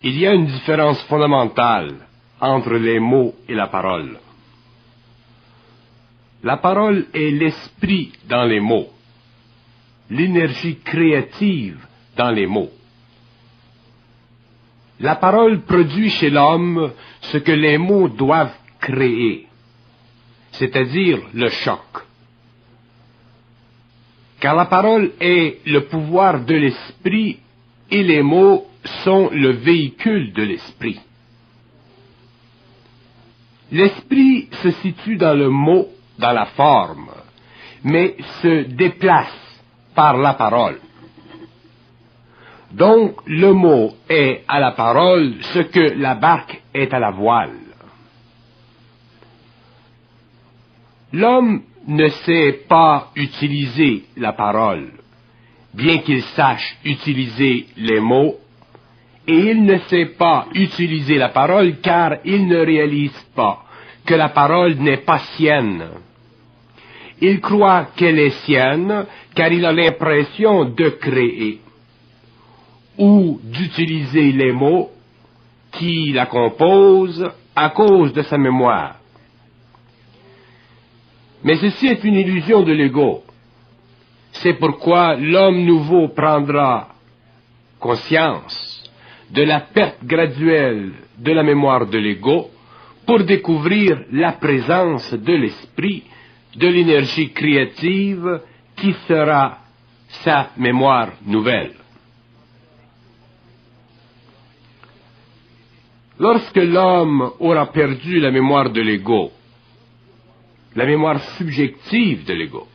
Il y a une différence fondamentale entre les mots et la parole. La parole est l'esprit dans les mots, l'énergie créative dans les mots. La parole produit chez l'homme ce que les mots doivent créer, c'est-à-dire le choc. Car la parole est le pouvoir de l'esprit et les mots sont le véhicule de l'esprit. L'esprit se situe dans le mot, dans la forme, mais se déplace par la parole. Donc, le mot est à la parole ce que la barque est à la voile. L'homme ne sait pas utiliser la parole, bien qu'il sache utiliser les mots, et il ne sait pas utiliser la parole car il ne réalise pas que la parole n'est pas sienne. Il croit qu'elle est sienne car il a l'impression de créer ou d'utiliser les mots qui la composent à cause de sa mémoire. Mais ceci est une illusion de l'ego. C'est pourquoi l'homme nouveau prendra conscience de la perte graduelle de la mémoire de l'ego pour découvrir la présence de l'esprit, de l'énergie créative qui sera sa mémoire nouvelle. Lorsque l'homme aura perdu la mémoire de l'ego, la mémoire subjective de l'ego,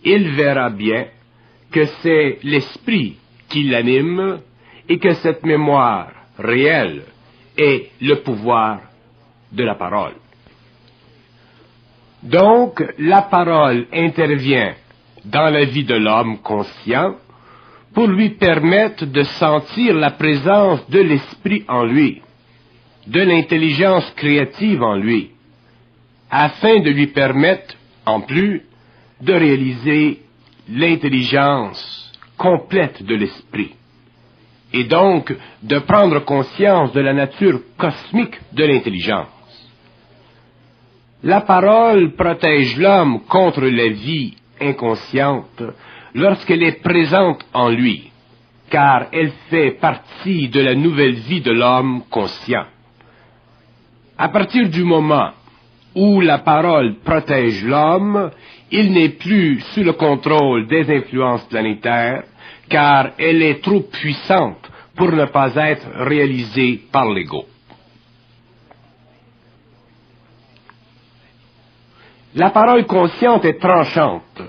il verra bien que c'est l'esprit qui l'anime et que cette mémoire réelle est le pouvoir de la parole. Donc, la parole intervient dans la vie de l'homme conscient pour lui permettre de sentir la présence de l'esprit en lui, de l'intelligence créative en lui, afin de lui permettre, en plus, de réaliser l'intelligence complète de l'esprit, et donc de prendre conscience de la nature cosmique de l'intelligence. La parole protège l'homme contre la vie inconsciente lorsqu'elle est présente en lui, car elle fait partie de la nouvelle vie de l'homme conscient. À partir du moment où la parole protège l'homme, il n'est plus sous le contrôle des influences planétaires, car elle est trop puissante pour ne pas être réalisée par l'ego. La parole consciente est tranchante,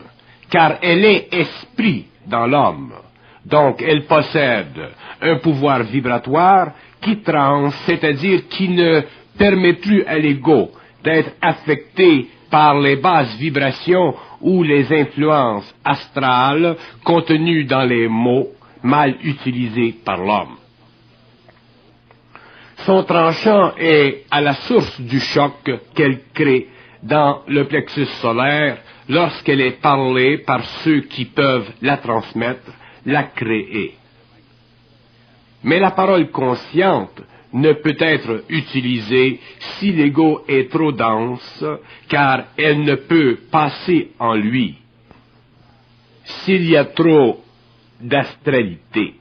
car elle est esprit dans l'homme, donc elle possède un pouvoir vibratoire qui tranche, c'est-à-dire qui ne permet plus à l'ego d'être affecté par les basses vibrations ou les influences astrales contenues dans les mots mal utilisés par l'homme. Son tranchant est à la source du choc qu'elle crée dans le plexus solaire lorsqu'elle est parlée par ceux qui peuvent la transmettre, la créer. Mais la parole consciente ne peut être utilisée si l'ego est trop dense, car elle ne peut passer en lui s'il y a trop d'astralité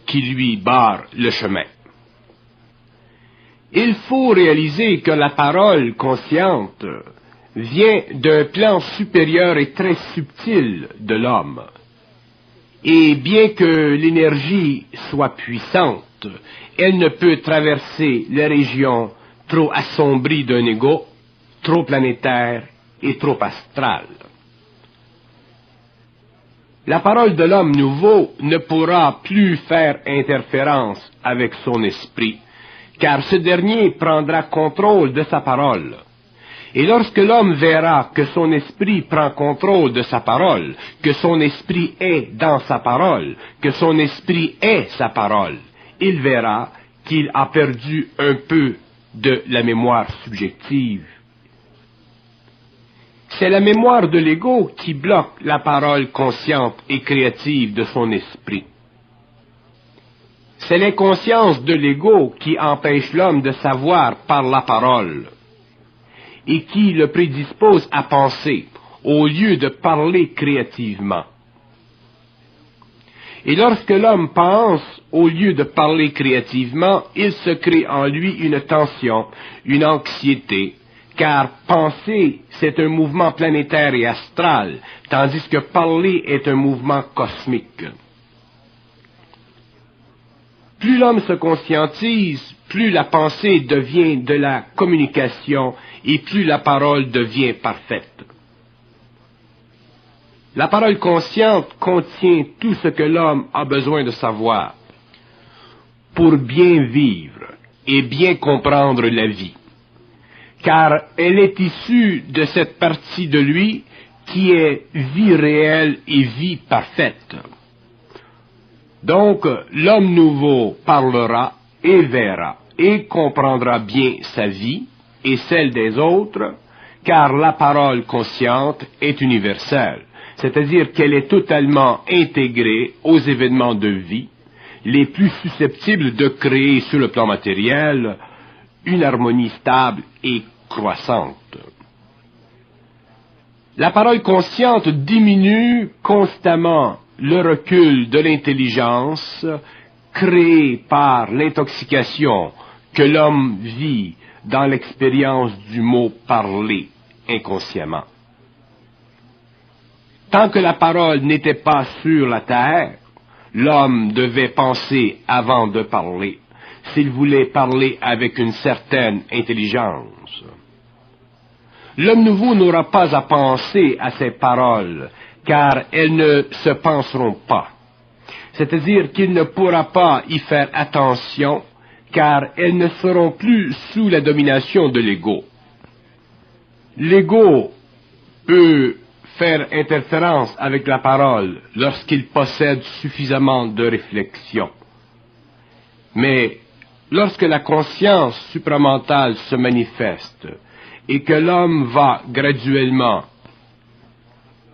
qui lui barre le chemin. Il faut réaliser que la parole consciente vient d'un plan supérieur et très subtil de l'homme. Et bien que l'énergie soit puissante, elle ne peut traverser les régions trop assombries d'un ego, trop planétaire et trop astral. La parole de l'homme nouveau ne pourra plus faire interférence avec son esprit, car ce dernier prendra contrôle de sa parole. Et lorsque l'homme verra que son esprit prend contrôle de sa parole, que son esprit est dans sa parole, que son esprit est sa parole, il verra qu'il a perdu un peu de la mémoire subjective. C'est la mémoire de l'ego qui bloque la parole consciente et créative de son esprit. C'est l'inconscience de l'ego qui empêche l'homme de savoir par la parole et qui le prédispose à penser au lieu de parler créativement. Et lorsque l'homme pense au lieu de parler créativement, il se crée en lui une tension, une anxiété, car penser, c'est un mouvement planétaire et astral, tandis que parler est un mouvement cosmique. Plus l'homme se conscientise, plus la pensée devient de la communication et plus la parole devient parfaite. La parole consciente contient tout ce que l'homme a besoin de savoir pour bien vivre et bien comprendre la vie, car elle est issue de cette partie de lui qui est vie réelle et vie parfaite. Donc, l'homme nouveau parlera et verra et comprendra bien sa vie et celle des autres, car la parole consciente est universelle. C'est-à-dire qu'elle est totalement intégrée aux événements de vie, les plus susceptibles de créer sur le plan matériel une harmonie stable et croissante. La parole consciente diminue constamment le recul de l'intelligence créé par l'intoxication que l'homme vit dans l'expérience du mot parler inconsciemment. Tant que la parole n'était pas sur la terre, l'homme devait penser avant de parler, s'il voulait parler avec une certaine intelligence. L'homme nouveau n'aura pas à penser à ses paroles, car elles ne se penseront pas. C'est-à-dire qu'il ne pourra pas y faire attention, car elles ne seront plus sous la domination de l'ego. L'ego peut faire interférence avec la parole lorsqu'il possède suffisamment de réflexion. Mais lorsque la conscience supramentale se manifeste et que l'homme va graduellement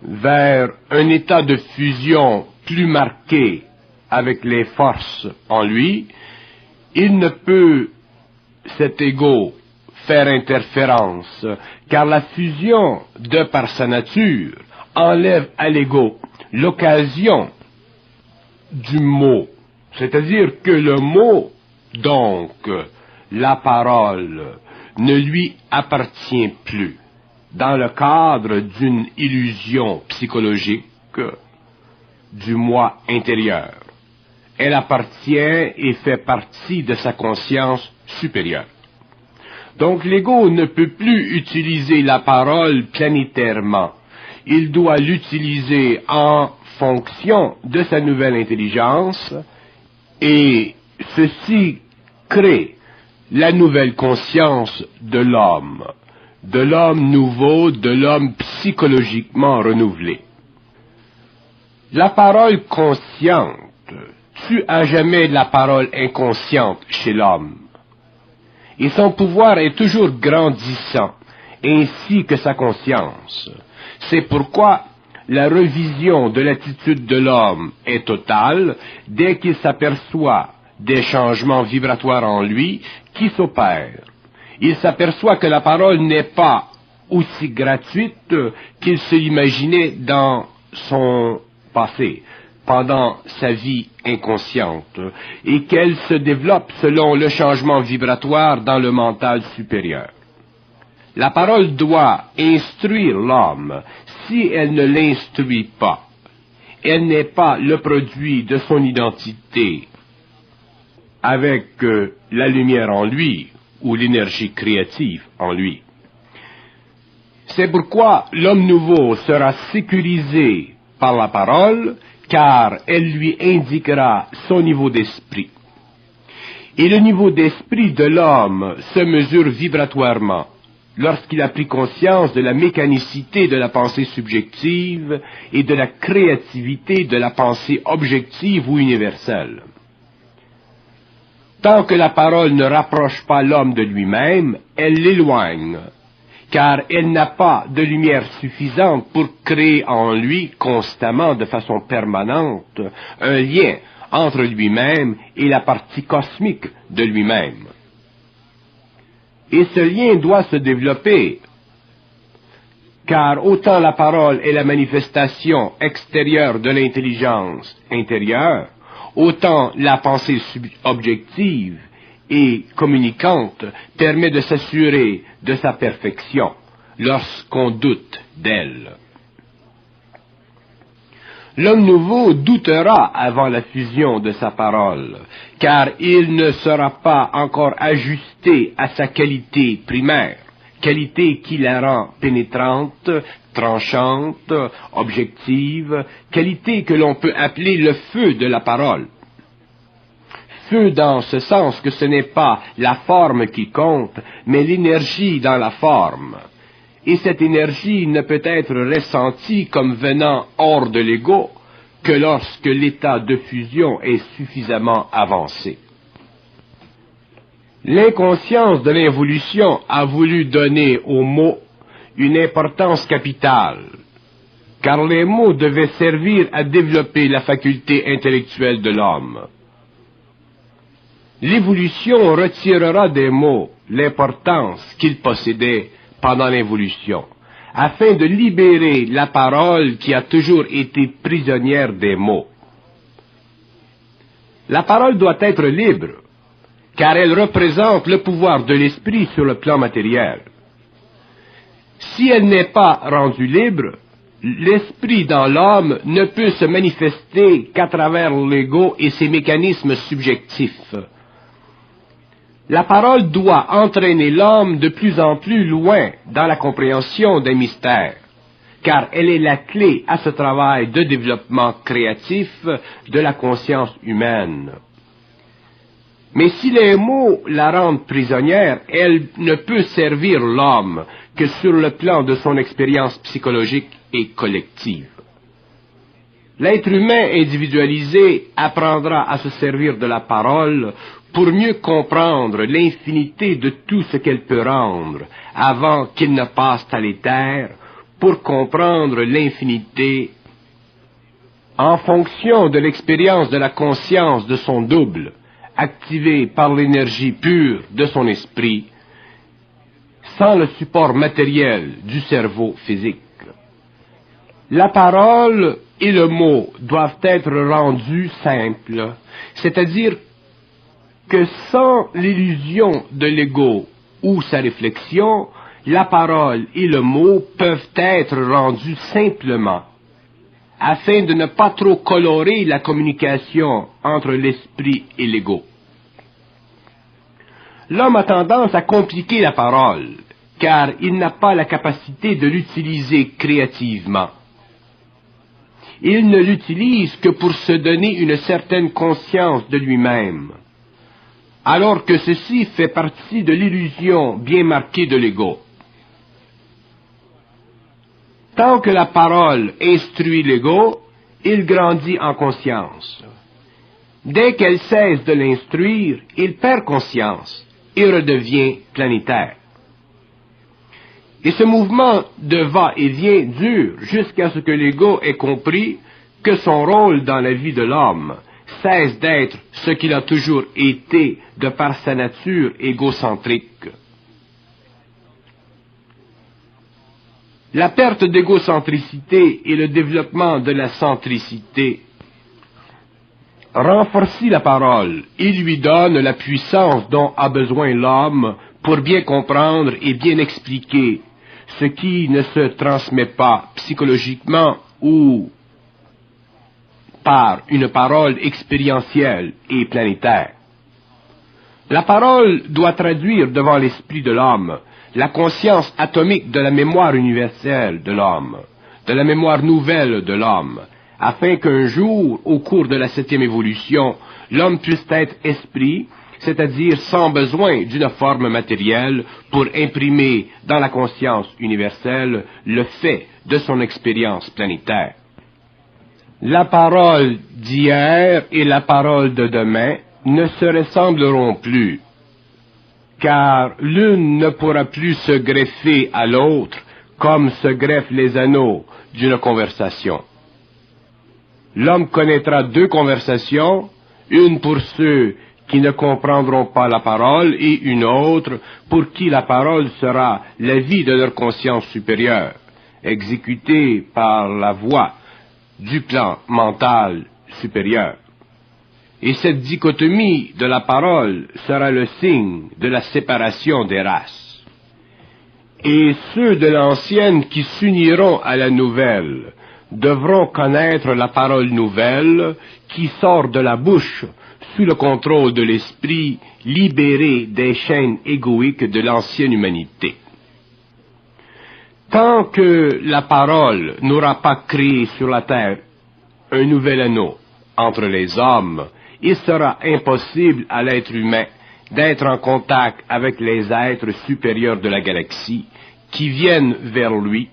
vers un état de fusion plus marqué avec les forces en lui, il ne peut, cet ego, faire interférence, car la fusion, de par sa nature, enlève à l'ego l'occasion du mot. C'est-à-dire que le mot, donc, la parole, ne lui appartient plus, dans le cadre d'une illusion psychologique du moi intérieur. Elle appartient et fait partie de sa conscience supérieure. Donc l'ego ne peut plus utiliser la parole planétairement. Il doit l'utiliser en fonction de sa nouvelle intelligence et ceci crée la nouvelle conscience de l'homme nouveau, de l'homme psychologiquement renouvelé. La parole consciente tue à jamais la parole inconsciente chez l'homme. Et son pouvoir est toujours grandissant, ainsi que sa conscience. C'est pourquoi la revision de l'attitude de l'homme est totale dès qu'il s'aperçoit des changements vibratoires en lui qui s'opèrent. Il s'aperçoit que la parole n'est pas aussi gratuite qu'il se l'imaginait dans son passé, pendant sa vie inconsciente, et qu'elle se développe selon le changement vibratoire dans le mental supérieur. La parole doit instruire l'homme. Si elle ne l'instruit pas, elle n'est pas le produit de son identité avec la lumière en lui ou l'énergie créative en lui. C'est pourquoi l'homme nouveau sera sécurisé par la parole, car elle lui indiquera son niveau d'esprit. Et le niveau d'esprit de l'homme se mesure vibratoirement lorsqu'il a pris conscience de la mécanicité de la pensée subjective et de la créativité de la pensée objective ou universelle. Tant que la parole ne rapproche pas l'homme de lui-même, elle l'éloigne, car elle n'a pas de lumière suffisante pour créer en lui constamment, de façon permanente, un lien entre lui-même et la partie cosmique de lui-même. Et ce lien doit se développer, car autant la parole est la manifestation extérieure de l'intelligence intérieure, autant la pensée objective et communicante permet de s'assurer de sa perfection lorsqu'on doute d'elle. L'homme nouveau doutera avant la fusion de sa parole, car il ne sera pas encore ajusté à sa qualité primaire, qualité qui la rend pénétrante, tranchante, objective, qualité que l'on peut appeler le feu de la parole. Feu dans ce sens que ce n'est pas la forme qui compte, mais l'énergie dans la forme. Et cette énergie ne peut être ressentie comme venant hors de l'ego que lorsque l'état de fusion est suffisamment avancé. L'inconscience de l'involution a voulu donner aux mots une importance capitale, car les mots devaient servir à développer la faculté intellectuelle de l'homme. L'évolution retirera des mots l'importance qu'ils possédaient pendant l'évolution, afin de libérer la parole qui a toujours été prisonnière des mots. La parole doit être libre, car elle représente le pouvoir de l'esprit sur le plan matériel. Si elle n'est pas rendue libre, l'esprit dans l'homme ne peut se manifester qu'à travers l'ego et ses mécanismes subjectifs. La parole doit entraîner l'homme de plus en plus loin dans la compréhension des mystères, car elle est la clé à ce travail de développement créatif de la conscience humaine. Mais si les mots la rendent prisonnière, elle ne peut servir l'homme que sur le plan de son expérience psychologique et collective. L'être humain individualisé apprendra à se servir de la parole pour mieux comprendre l'infinité de tout ce qu'elle peut rendre, avant qu'il ne passe à l'éther, pour comprendre l'infinité en fonction de l'expérience de la conscience de son double, activée par l'énergie pure de son esprit, sans le support matériel du cerveau physique. La parole et le mot doivent être rendus simples, c'est-à-dire que sans l'illusion de l'ego ou sa réflexion, la parole et le mot peuvent être rendus simplement, afin de ne pas trop colorer la communication entre l'esprit et l'ego. L'homme a tendance à compliquer la parole, car il n'a pas la capacité de l'utiliser créativement. Il ne l'utilise que pour se donner une certaine conscience de lui-même, alors que ceci fait partie de l'illusion bien marquée de l'ego. Tant que la parole instruit l'ego, il grandit en conscience. Dès qu'elle cesse de l'instruire, il perd conscience et redevient planétaire. Et ce mouvement de va-et-vient dure jusqu'à ce que l'ego ait compris que son rôle dans la vie de l'homme cesse d'être ce qu'il a toujours été de par sa nature égocentrique. La perte d'égocentricité et le développement de la centricité renforcit la parole et lui donne la puissance dont a besoin l'homme pour bien comprendre et bien expliquer ce qui ne se transmet pas psychologiquement ou par une parole expérientielle et planétaire. La parole doit traduire devant l'esprit de l'homme la conscience atomique de la mémoire universelle de l'homme, de la mémoire nouvelle de l'homme, afin qu'un jour, au cours de la 7e évolution, l'homme puisse être esprit, c'est-à-dire sans besoin d'une forme matérielle pour imprimer dans la conscience universelle le fait de son expérience planétaire. La parole d'hier et la parole de demain ne se ressembleront plus, car l'une ne pourra plus se greffer à l'autre comme se greffent les anneaux d'une conversation. L'homme connaîtra deux conversations, une pour ceux qui ne comprendront pas la parole et une autre pour qui la parole sera la vie de leur conscience supérieure, exécutée par la voie du plan mental supérieur. Et cette dichotomie de la parole sera le signe de la séparation des races. Et ceux de l'ancienne qui s'uniront à la nouvelle devront connaître la parole nouvelle qui sort de la bouche sous le contrôle de l'esprit libéré des chaînes égoïques de l'ancienne humanité. Tant que la parole n'aura pas créé sur la terre un nouvel anneau entre les hommes, il sera impossible à l'être humain d'être en contact avec les êtres supérieurs de la galaxie qui viennent vers lui,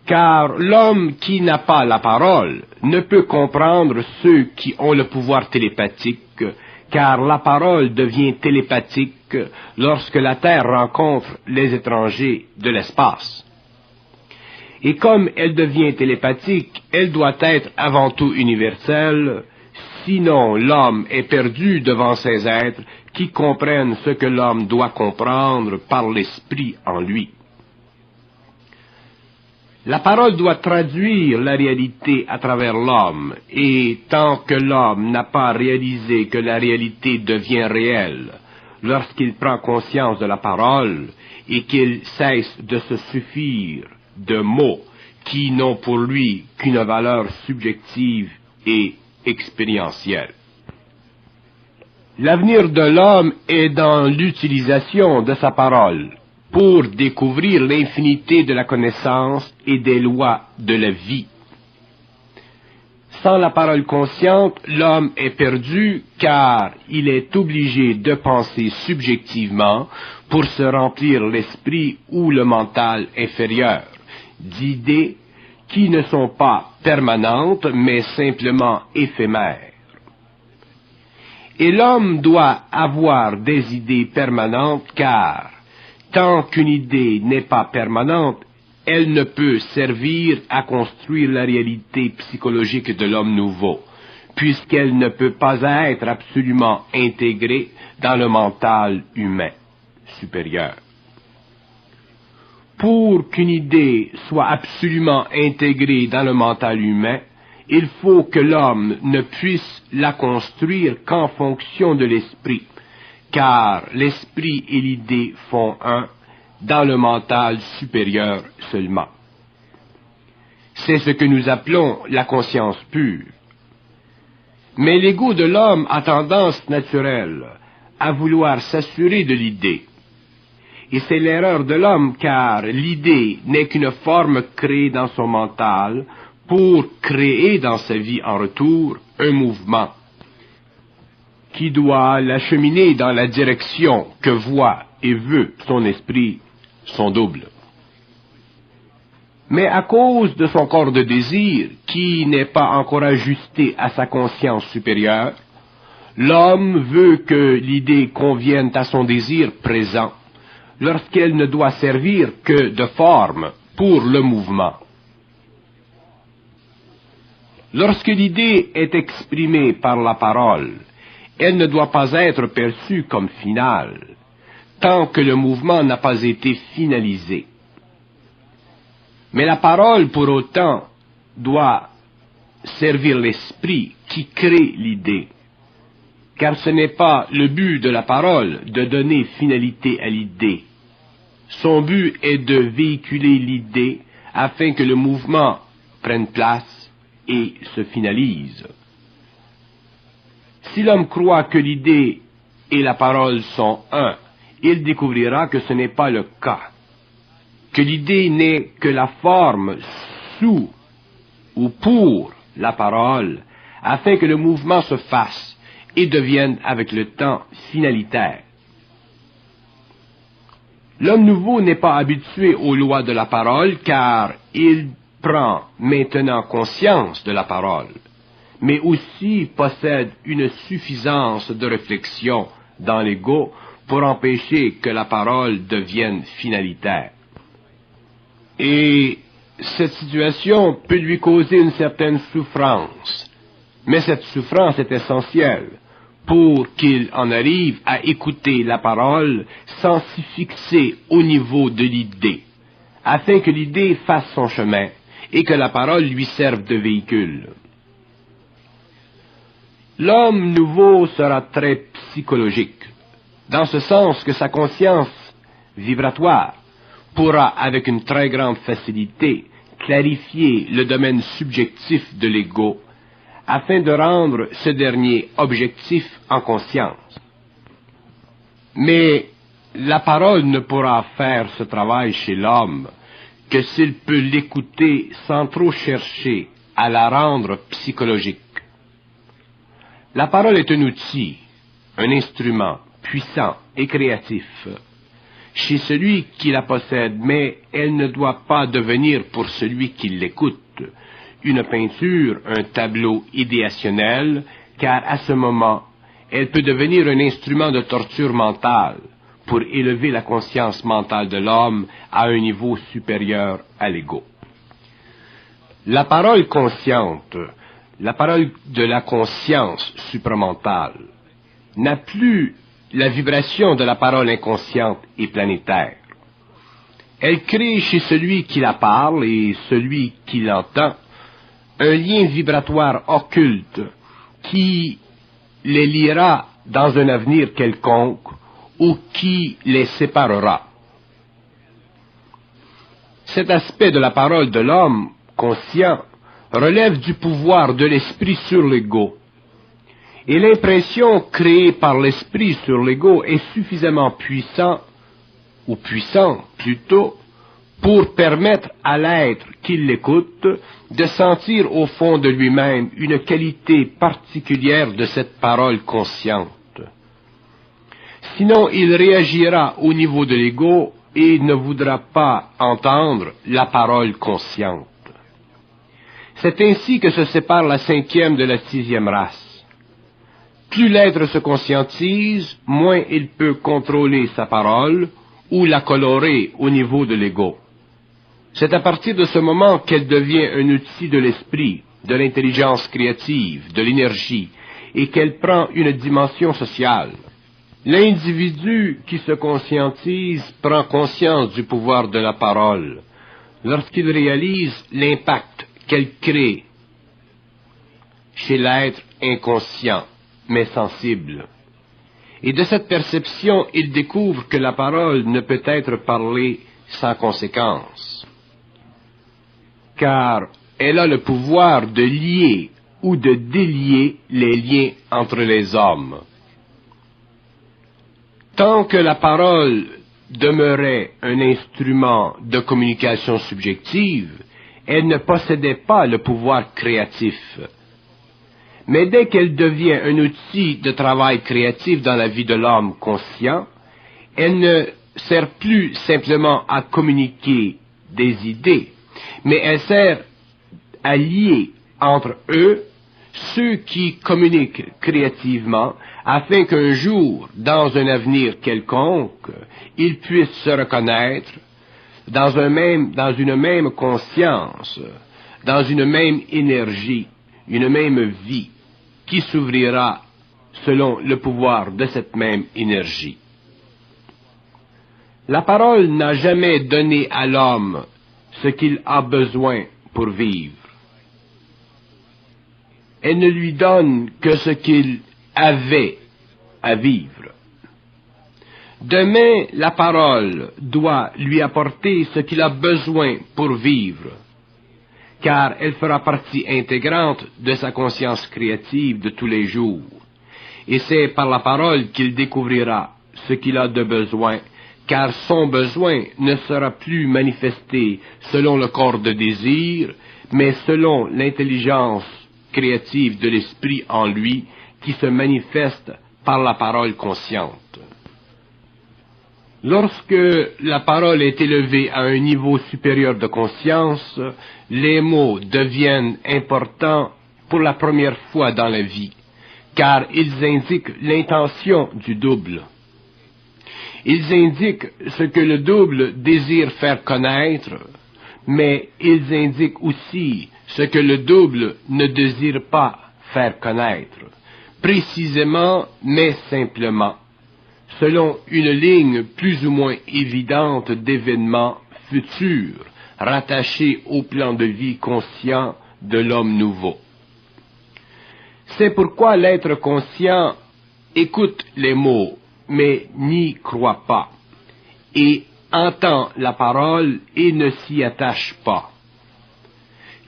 car l'homme qui n'a pas la parole ne peut comprendre ceux qui ont le pouvoir télépathique, car la parole devient télépathique lorsque la Terre rencontre les étrangers de l'espace. Et comme elle devient télépathique, elle doit être avant tout universelle, sinon l'homme est perdu devant ces êtres qui comprennent ce que l'homme doit comprendre par l'esprit en lui. La parole doit traduire la réalité à travers l'homme, et tant que l'homme n'a pas réalisé que la réalité devient réelle, lorsqu'il prend conscience de la parole et qu'il cesse de se suffire de mots qui n'ont pour lui qu'une valeur subjective et expérientielle. L'avenir de l'homme est dans l'utilisation de sa parole pour découvrir l'infinité de la connaissance et des lois de la vie. Sans la parole consciente, l'homme est perdu car il est obligé de penser subjectivement pour se remplir l'esprit ou le mental inférieur d'idées qui ne sont pas permanentes mais simplement éphémères. Et l'homme doit avoir des idées permanentes car tant qu'une idée n'est pas permanente, elle ne peut servir à construire la réalité psychologique de l'homme nouveau, puisqu'elle ne peut pas être absolument intégrée dans le mental humain supérieur. Pour qu'une idée soit absolument intégrée dans le mental humain, il faut que l'homme ne puisse la construire qu'en fonction de l'esprit, car l'esprit et l'idée font un dans le mental supérieur seulement. C'est ce que nous appelons la conscience pure. Mais l'ego de l'homme a tendance naturelle à vouloir s'assurer de l'idée. Et c'est l'erreur de l'homme, car l'idée n'est qu'une forme créée dans son mental pour créer dans sa vie en retour un mouvement qui doit l'acheminer dans la direction que voit et veut son esprit, son double. Mais à cause de son corps de désir, qui n'est pas encore ajusté à sa conscience supérieure, l'homme veut que l'idée convienne à son désir présent, lorsqu'elle ne doit servir que de forme pour le mouvement. Lorsque l'idée est exprimée par la parole, elle ne doit pas être perçue comme finale, tant que le mouvement n'a pas été finalisé. Mais la parole, pour autant, doit servir l'esprit qui crée l'idée, car ce n'est pas le but de la parole de donner finalité à l'idée. Son but est de véhiculer l'idée afin que le mouvement prenne place et se finalise. Si l'homme croit que l'idée et la parole sont un, il découvrira que ce n'est pas le cas, que l'idée n'est que la forme sous ou pour la parole, afin que le mouvement se fasse et devienne avec le temps finalitaire. L'homme nouveau n'est pas habitué aux lois de la parole, car il prend maintenant conscience de la parole, mais aussi possède une suffisance de réflexion dans l'ego pour empêcher que la parole devienne finalitaire. Et cette situation peut lui causer une certaine souffrance, mais cette souffrance est essentielle pour qu'il en arrive à écouter la parole sans s'y fixer au niveau de l'idée, afin que l'idée fasse son chemin et que la parole lui serve de véhicule. L'homme nouveau sera très psychologique, dans ce sens que sa conscience vibratoire pourra avec une très grande facilité clarifier le domaine subjectif de l'ego, afin de rendre ce dernier objectif en conscience. Mais la parole ne pourra faire ce travail chez l'homme que s'il peut l'écouter sans trop chercher à la rendre psychologique. La parole est un outil, un instrument puissant et créatif chez celui qui la possède, mais elle ne doit pas devenir pour celui qui l'écoute une peinture, un tableau idéationnel, car à ce moment, elle peut devenir un instrument de torture mentale pour élever la conscience mentale de l'homme à un niveau supérieur à l'ego. La parole consciente, la parole de la conscience supramentale, n'a plus la vibration de la parole inconsciente et planétaire. Elle crée chez celui qui la parle et celui qui l'entend un lien vibratoire occulte qui les liera dans un avenir quelconque ou qui les séparera. Cet aspect de la parole de l'homme conscient relève du pouvoir de l'esprit sur l'ego. Et l'impression créée par l'esprit sur l'ego est suffisamment puissante, ou puissante plutôt, pour permettre à l'être qui l'écoute de sentir au fond de lui-même une qualité particulière de cette parole consciente. Sinon, il réagira au niveau de l'ego et ne voudra pas entendre la parole consciente. C'est ainsi que se sépare la 5e de la 6e race. Plus l'être se conscientise, moins il peut contrôler sa parole ou la colorer au niveau de l'ego. C'est à partir de ce moment qu'elle devient un outil de l'esprit, de l'intelligence créative, de l'énergie, et qu'elle prend une dimension sociale. L'individu qui se conscientise prend conscience du pouvoir de la parole lorsqu'il réalise l'impact qu'elle crée chez l'être inconscient, mais sensible. Et de cette perception, il découvre que la parole ne peut être parlée sans conséquence, car elle a le pouvoir de lier ou de délier les liens entre les hommes. Tant que la parole demeurait un instrument de communication subjective, elle ne possédait pas le pouvoir créatif. Mais dès qu'elle devient un outil de travail créatif dans la vie de l'homme conscient, elle ne sert plus simplement à communiquer des idées, mais elle sert à lier entre eux ceux qui communiquent créativement afin qu'un jour, dans un avenir quelconque, ils puissent se reconnaître dans une même conscience, dans une même énergie, une même vie qui s'ouvrira selon le pouvoir de cette même énergie. La parole n'a jamais donné à l'homme ce qu'il a besoin pour vivre. Elle ne lui donne que ce qu'il avait à vivre. Demain, la parole doit lui apporter ce qu'il a besoin pour vivre, car elle fera partie intégrante de sa conscience créative de tous les jours. Et c'est par la parole qu'il découvrira ce qu'il a de besoin, car son besoin ne sera plus manifesté selon le corps de désir, mais selon l'intelligence créative de l'esprit en lui qui se manifeste par la parole consciente. Lorsque la parole est élevée à un niveau supérieur de conscience, les mots deviennent importants pour la première fois dans la vie, car ils indiquent l'intention du double. Ils indiquent ce que le double désire faire connaître, mais ils indiquent aussi ce que le double ne désire pas faire connaître, précisément mais simplement, selon une ligne plus ou moins évidente d'événements futurs, rattachés au plan de vie conscient de l'homme nouveau. C'est pourquoi l'être conscient écoute les mots, mais n'y croit pas, et entend la parole et ne s'y attache pas.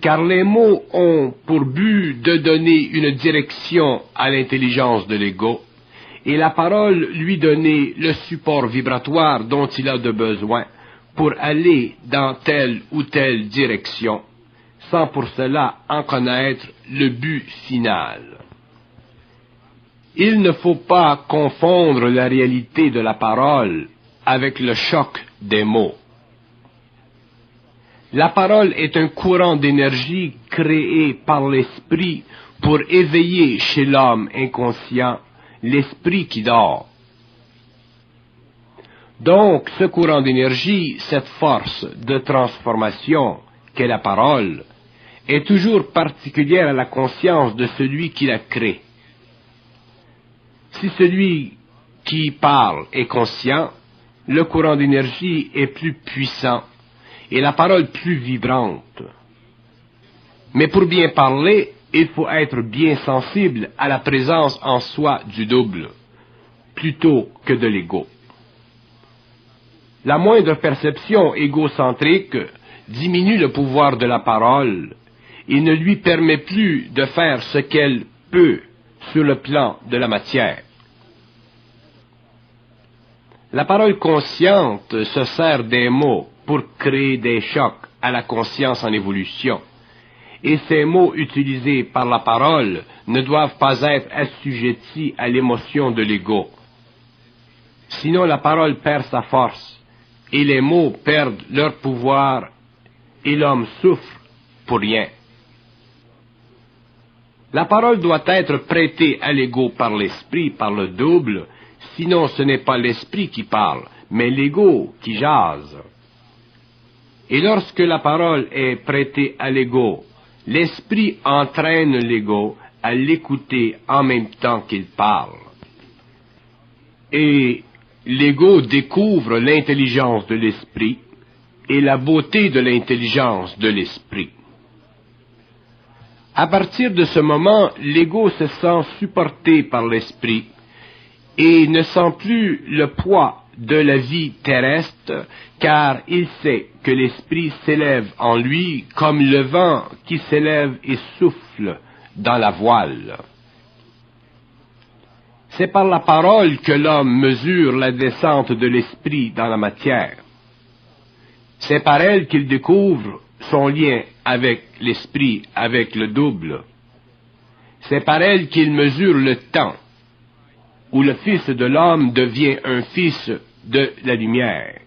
Car les mots ont pour but de donner une direction à l'intelligence de l'ego, et la parole lui donner le support vibratoire dont il a de besoin pour aller dans telle ou telle direction, sans pour cela en connaître le but final. Il ne faut pas confondre la réalité de la parole avec le choc des mots. La parole est un courant d'énergie créé par l'esprit pour éveiller chez l'homme inconscient l'esprit qui dort. Donc, ce courant d'énergie, cette force de transformation qu'est la parole, est toujours particulière à la conscience de celui qui la crée. Si celui qui parle est conscient, le courant d'énergie est plus puissant et la parole plus vibrante. Mais pour bien parler, il faut être bien sensible à la présence en soi du double, plutôt que de l'ego. La moindre perception égocentrique diminue le pouvoir de la parole et ne lui permet plus de faire ce qu'elle peut sur le plan de la matière. La parole consciente se sert des mots pour créer des chocs à la conscience en évolution, et ces mots utilisés par la parole ne doivent pas être assujettis à l'émotion de l'ego. Sinon la parole perd sa force, et les mots perdent leur pouvoir, et l'homme souffre pour rien. La parole doit être prêtée à l'ego par l'esprit, par le double, sinon ce n'est pas l'esprit qui parle, mais l'ego qui jase. Et lorsque la parole est prêtée à l'ego, l'esprit entraîne l'ego à l'écouter en même temps qu'il parle. Et l'ego découvre l'intelligence de l'esprit et la beauté de l'intelligence de l'esprit. À partir de ce moment, l'ego se sent supporté par l'esprit et ne sent plus le poids de la vie terrestre, car il sait que l'esprit s'élève en lui comme le vent qui s'élève et souffle dans la voile. C'est par la parole que l'homme mesure la descente de l'esprit dans la matière. C'est par elle qu'il découvre son lien avec l'esprit, avec le double. C'est par elle qu'il mesure le temps, où le Fils de l'homme devient un fils de la lumière.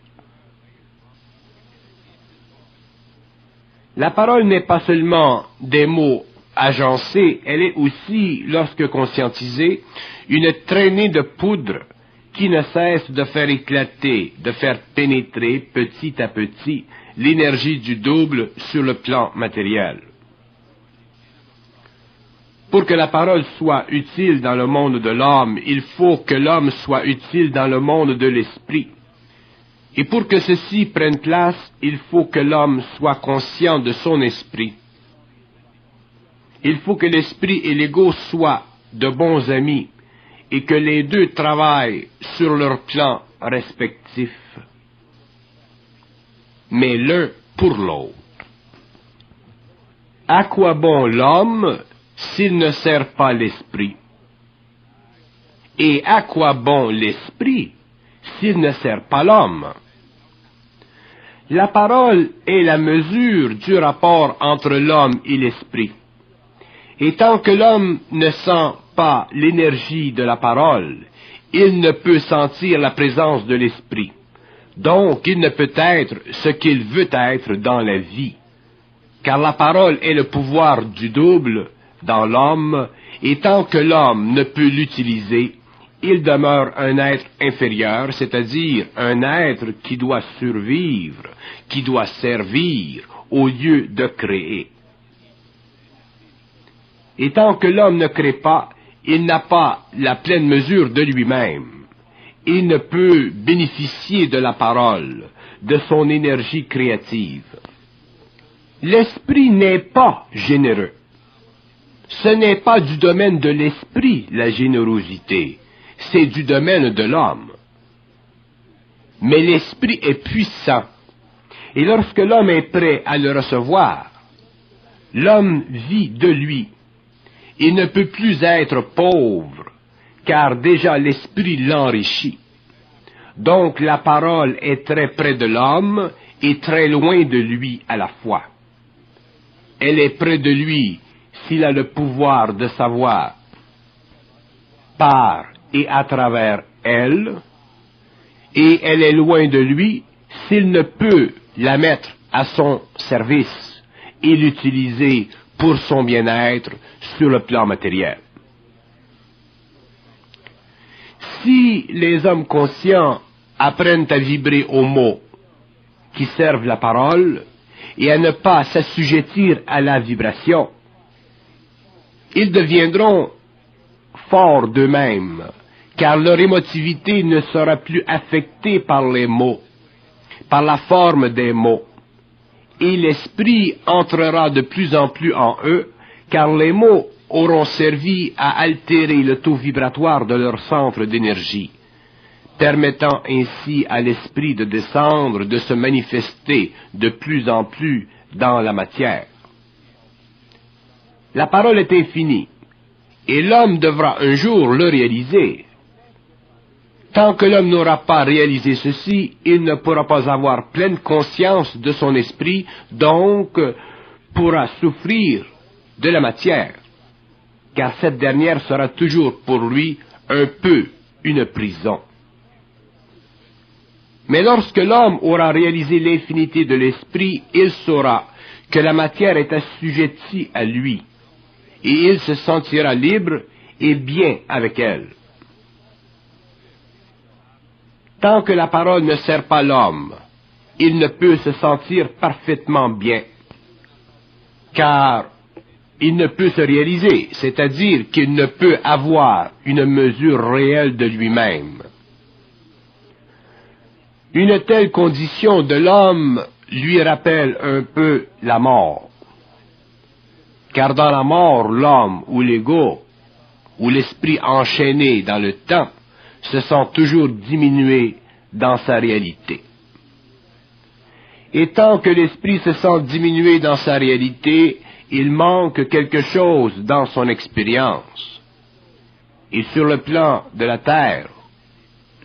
La parole n'est pas seulement des mots agencés, elle est aussi, lorsque conscientisée, une traînée de poudre qui ne cesse de faire éclater, de faire pénétrer petit à petit l'énergie du double sur le plan matériel. Pour que la parole soit utile dans le monde de l'homme, il faut que l'homme soit utile dans le monde de l'esprit. Et pour que ceci prenne place, il faut que l'homme soit conscient de son esprit. Il faut que l'esprit et l'ego soient de bons amis et que les deux travaillent sur leur plan respectif, mais l'un pour l'autre. À quoi bon l'homme s'il ne sert pas l'esprit? Et à quoi bon l'esprit s'il ne sert pas l'homme? La parole est la mesure du rapport entre l'homme et l'esprit. Et tant que l'homme ne sent pas l'énergie de la parole, il ne peut sentir la présence de l'esprit. Donc il ne peut être ce qu'il veut être dans la vie. Car la parole est le pouvoir du double dans l'homme, et tant que l'homme ne peut l'utiliser, il demeure un être inférieur, c'est-à-dire un être qui doit survivre, qui doit servir, au lieu de créer. Et tant que l'homme ne crée pas, il n'a pas la pleine mesure de lui-même. Il ne peut bénéficier de la parole, de son énergie créative. L'esprit n'est pas généreux. Ce n'est pas du domaine de l'esprit, la générosité, c'est du domaine de l'homme. Mais l'esprit est puissant, et lorsque l'homme est prêt à le recevoir, l'homme vit de lui. Il ne peut plus être pauvre, car déjà l'esprit l'enrichit. Donc la parole est très près de l'homme et très loin de lui à la fois. Elle est près de lui s'il a le pouvoir de savoir par et à travers elle, et elle est loin de lui s'il ne peut la mettre à son service et l'utiliser pour son bien-être sur le plan matériel. Si les hommes conscients apprennent à vibrer aux mots qui servent la parole et à ne pas s'assujettir à la vibration, ils deviendront forts d'eux-mêmes, car leur émotivité ne sera plus affectée par les mots, par la forme des mots, et l'esprit entrera de plus en plus en eux, car les mots auront servi à altérer le taux vibratoire de leur centre d'énergie, permettant ainsi à l'esprit de descendre, de se manifester de plus en plus dans la matière. La parole est infinie, et l'homme devra un jour le réaliser. Tant que l'homme n'aura pas réalisé ceci, il ne pourra pas avoir pleine conscience de son esprit, donc pourra souffrir de la matière, car cette dernière sera toujours pour lui un peu une prison. Mais lorsque l'homme aura réalisé l'infinité de l'esprit, il saura que la matière est assujettie à lui, et il se sentira libre et bien avec elle. Tant que la parole ne sert pas l'homme, il ne peut se sentir parfaitement bien, car il ne peut se réaliser, c'est-à-dire qu'il ne peut avoir une mesure réelle de lui-même. Une telle condition de l'homme lui rappelle un peu la mort, car dans la mort, l'homme ou l'ego, ou l'esprit enchaîné dans le temps, se sent toujours diminué dans sa réalité. Et tant que l'esprit se sent diminué dans sa réalité, il manque quelque chose dans son expérience. Et sur le plan de la terre,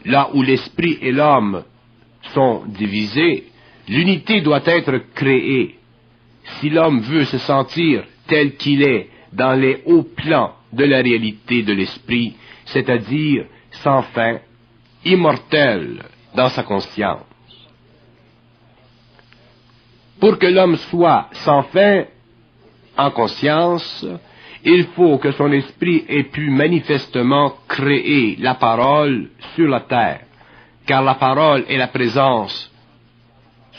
là où l'esprit et l'homme sont divisés, l'unité doit être créée. Si l'homme veut se sentir tel qu'il est dans les hauts plans de la réalité de l'esprit, c'est-à-dire sans fin, immortel dans sa conscience. Pour que l'homme soit sans fin en conscience, il faut que son esprit ait pu manifestement créer la parole sur la terre, car la parole est la présence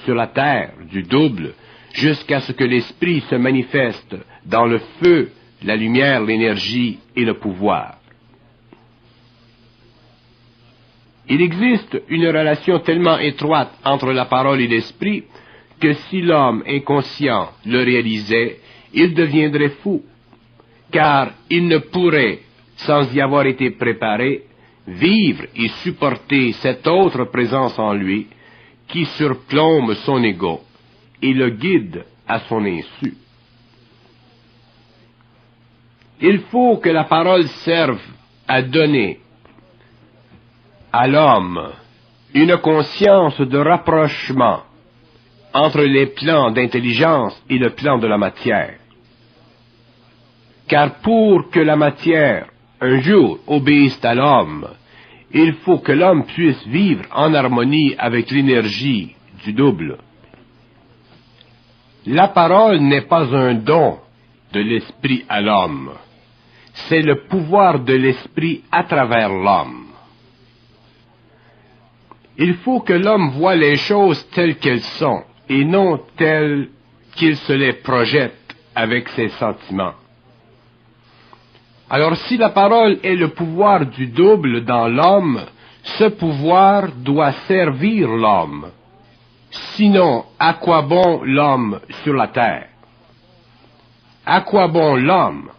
sur la terre du double, jusqu'à ce que l'esprit se manifeste dans le feu, la lumière, l'énergie et le pouvoir. Il existe une relation tellement étroite entre la parole et l'esprit que si l'homme inconscient le réalisait, il deviendrait fou, car il ne pourrait, sans y avoir été préparé, vivre et supporter cette autre présence en lui qui surplombe son ego et le guide à son insu. Il faut que la parole serve à donner à l'homme une conscience de rapprochement entre les plans d'intelligence et le plan de la matière. Car pour que la matière, un jour, obéisse à l'homme, il faut que l'homme puisse vivre en harmonie avec l'énergie du double. La parole n'est pas un don de l'esprit à l'homme, c'est le pouvoir de l'esprit à travers l'homme. Il faut que l'homme voie les choses telles qu'elles sont, et non telles qu'il se les projette avec ses sentiments. Alors si la parole est le pouvoir du double dans l'homme, ce pouvoir doit servir l'homme. Sinon, à quoi bon l'homme sur la terre? À quoi bon l'homme?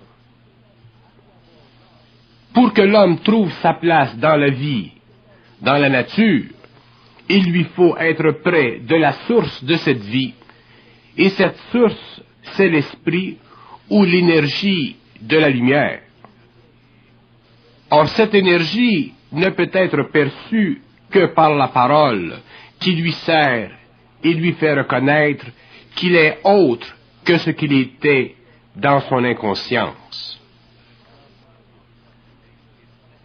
Pour que l'homme trouve sa place dans la vie, dans la nature, il lui faut être près de la source de cette vie. Et cette source, c'est l'esprit ou l'énergie de la lumière. Or, cette énergie ne peut être perçue que par la parole qui lui sert et lui fait reconnaître qu'il est autre que ce qu'il était dans son inconscience.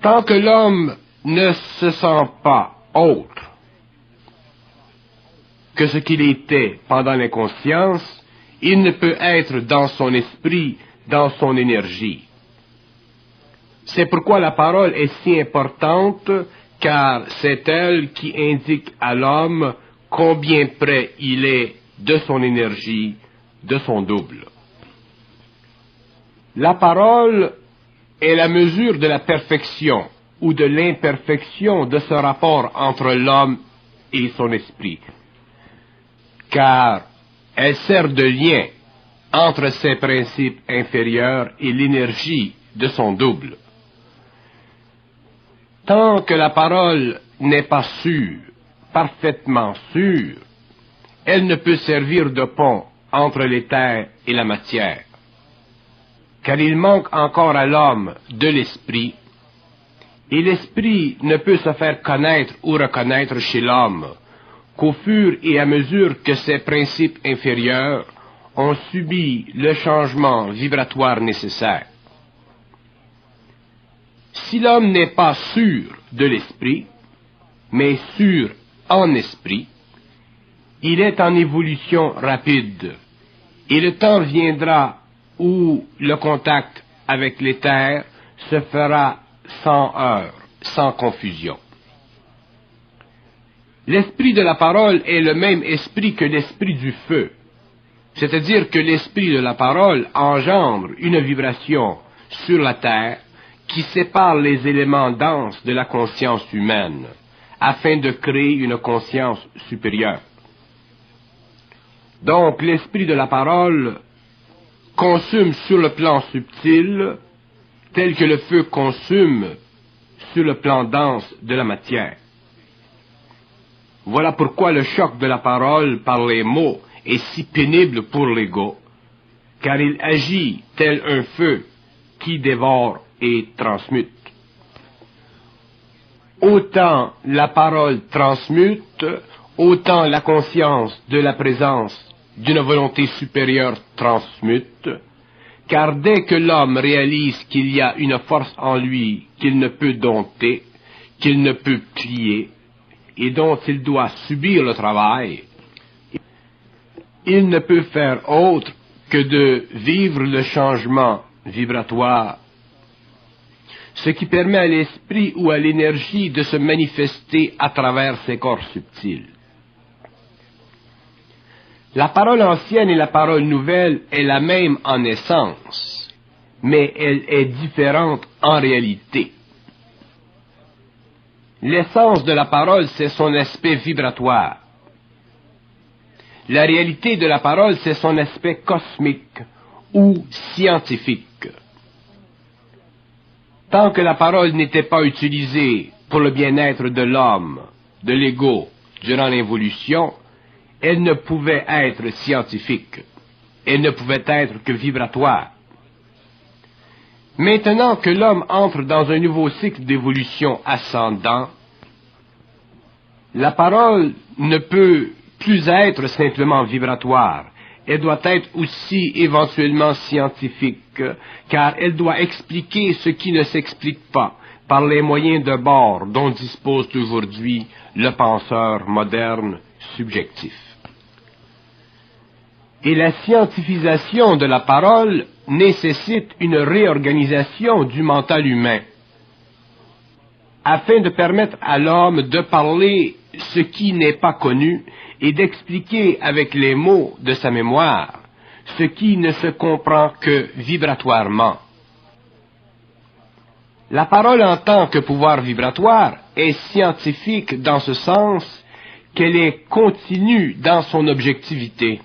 Tant que l'homme ne se sent pas autre que ce qu'il était pendant l'inconscience, il ne peut être dans son esprit, dans son énergie. C'est pourquoi la parole est si importante, car c'est elle qui indique à l'homme combien près il est de son énergie, de son double. La parole est la mesure de la perfection ou de l'imperfection de ce rapport entre l'homme et son esprit, car elle sert de lien entre ses principes inférieurs et l'énergie de son double. Tant que la parole n'est pas sûre, parfaitement sûre, elle ne peut servir de pont entre l'éther et la matière, car il manque encore à l'homme de l'esprit, et l'esprit ne peut se faire connaître ou reconnaître chez l'homme qu'au fur et à mesure que ses principes inférieurs ont subi le changement vibratoire nécessaire. Si l'homme n'est pas sûr de l'esprit, mais sûr en esprit, il est en évolution rapide, et le temps viendra où le contact avec l'éther se fera sans heurts, sans confusion. L'esprit de la parole est le même esprit que l'esprit du feu, c'est-à-dire que l'esprit de la parole engendre une vibration sur la terre qui sépare les éléments denses de la conscience humaine, afin de créer une conscience supérieure. Donc l'esprit de la parole consume sur le plan subtil, tel que le feu consume sur le plan dense de la matière. Voilà pourquoi le choc de la parole par les mots est si pénible pour l'ego, car il agit tel un feu qui dévore et transmute. Autant la parole transmute, autant la conscience de la présence d'une volonté supérieure transmute, car dès que l'homme réalise qu'il y a une force en lui qu'il ne peut dompter, qu'il ne peut plier, et dont il doit subir le travail, il ne peut faire autre que de vivre le changement vibratoire, ce qui permet à l'esprit ou à l'énergie de se manifester à travers ses corps subtils. La parole ancienne et la parole nouvelle est la même en essence, mais elle est différente en réalité. L'essence de la parole, c'est son aspect vibratoire. La réalité de la parole, c'est son aspect cosmique ou scientifique. Tant que la parole n'était pas utilisée pour le bien-être de l'homme, de l'ego, durant l'évolution, elle ne pouvait être scientifique. Elle ne pouvait être que vibratoire. Maintenant que l'homme entre dans un nouveau cycle d'évolution ascendant, la parole ne peut plus être simplement vibratoire. Elle doit être aussi éventuellement scientifique, car elle doit expliquer ce qui ne s'explique pas par les moyens de bord dont dispose aujourd'hui le penseur moderne subjectif. Et la scientifisation de la parole nécessite une réorganisation du mental humain, afin de permettre à l'homme de parler ce qui n'est pas connu et d'expliquer avec les mots de sa mémoire ce qui ne se comprend que vibratoirement. La parole en tant que pouvoir vibratoire est scientifique dans ce sens qu'elle est continue dans son objectivité.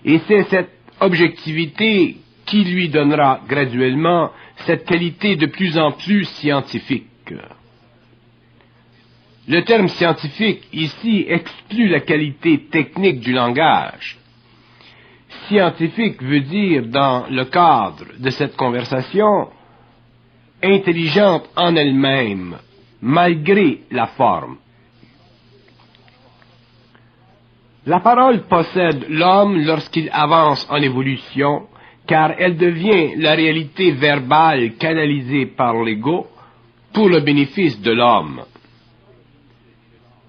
Et c'est cette objectivité qui lui donnera graduellement cette qualité de plus en plus scientifique. Le terme scientifique ici exclut la qualité technique du langage. Scientifique veut dire, dans le cadre de cette conversation, intelligente en elle-même, malgré la forme. La parole possède l'homme lorsqu'il avance en évolution, car elle devient la réalité verbale canalisée par l'ego pour le bénéfice de l'homme.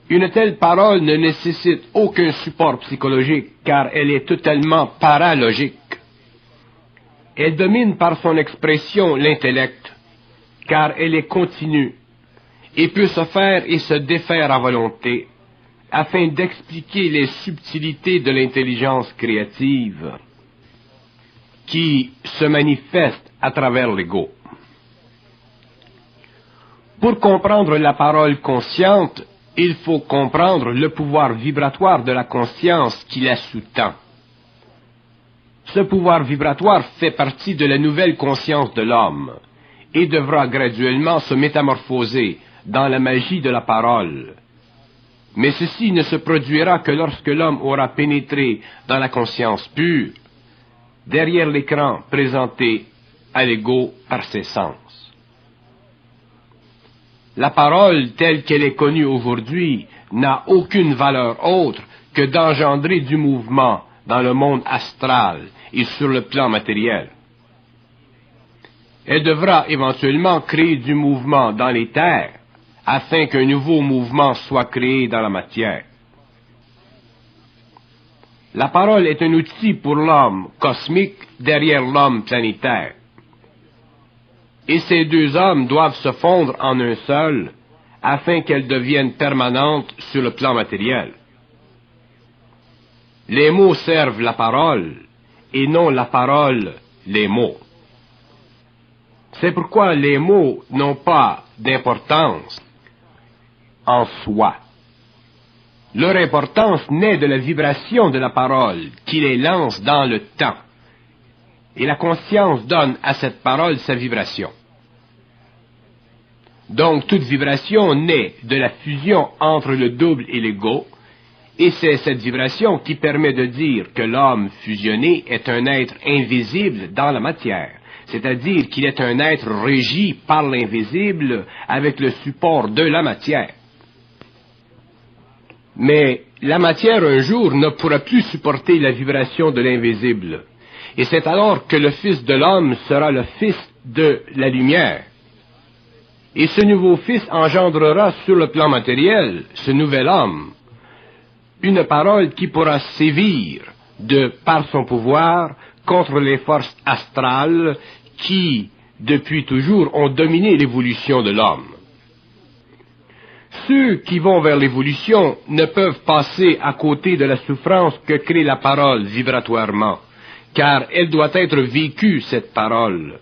Une telle parole ne nécessite aucun support psychologique, car elle est totalement paralogique. Elle domine par son expression l'intellect, car elle est continue, et peut se faire et se défaire à volonté, afin d'expliquer les subtilités de l'intelligence créative qui se manifeste à travers l'ego. Pour comprendre la parole consciente, il faut comprendre le pouvoir vibratoire de la conscience qui la sous-tend. Ce pouvoir vibratoire fait partie de la nouvelle conscience de l'homme et devra graduellement se métamorphoser dans la magie de la parole. Mais ceci ne se produira que lorsque l'homme aura pénétré dans la conscience pure, derrière l'écran présenté à l'ego par ses sens. La parole telle qu'elle est connue aujourd'hui n'a aucune valeur autre que d'engendrer du mouvement dans le monde astral et sur le plan matériel. Elle devra éventuellement créer du mouvement dans les terres afin qu'un nouveau mouvement soit créé dans la matière. La parole est un outil pour l'homme cosmique derrière l'homme planétaire. Et ces deux hommes doivent se fondre en un seul afin qu'elles deviennent permanentes sur le plan matériel. Les mots servent la parole et non la parole les mots. C'est pourquoi les mots n'ont pas d'importance en soi. Leur importance naît de la vibration de la parole qui les lance dans le temps. Et la conscience donne à cette parole sa vibration. Donc toute vibration naît de la fusion entre le double et l'ego, et c'est cette vibration qui permet de dire que l'homme fusionné est un être invisible dans la matière, c'est-à-dire qu'il est un être régi par l'invisible avec le support de la matière. Mais la matière un jour ne pourra plus supporter la vibration de l'invisible, et c'est alors que le Fils de l'homme sera le Fils de la lumière. Et ce nouveau Fils engendrera sur le plan matériel, ce nouvel homme, une parole qui pourra sévir par son pouvoir contre les forces astrales qui, depuis toujours, ont dominé l'évolution de l'homme. Ceux qui vont vers l'évolution ne peuvent passer à côté de la souffrance que crée la parole vibratoirement, car elle doit être vécue, cette parole,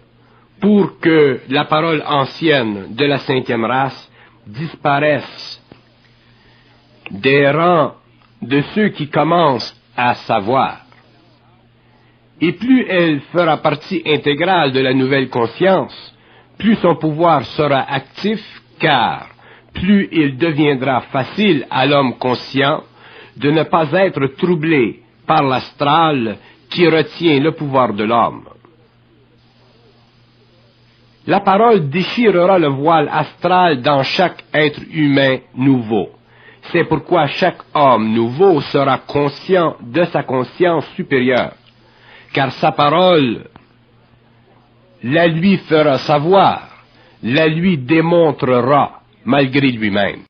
pour que la parole ancienne de la 5e race disparaisse des rangs de ceux qui commencent à savoir. Et plus elle fera partie intégrale de la nouvelle conscience, plus son pouvoir sera actif, car plus il deviendra facile à l'homme conscient de ne pas être troublé par l'astral qui retient le pouvoir de l'homme. La parole déchirera le voile astral dans chaque être humain nouveau. C'est pourquoi chaque homme nouveau sera conscient de sa conscience supérieure, car sa parole la lui fera savoir, la lui démontrera malgré lui-même.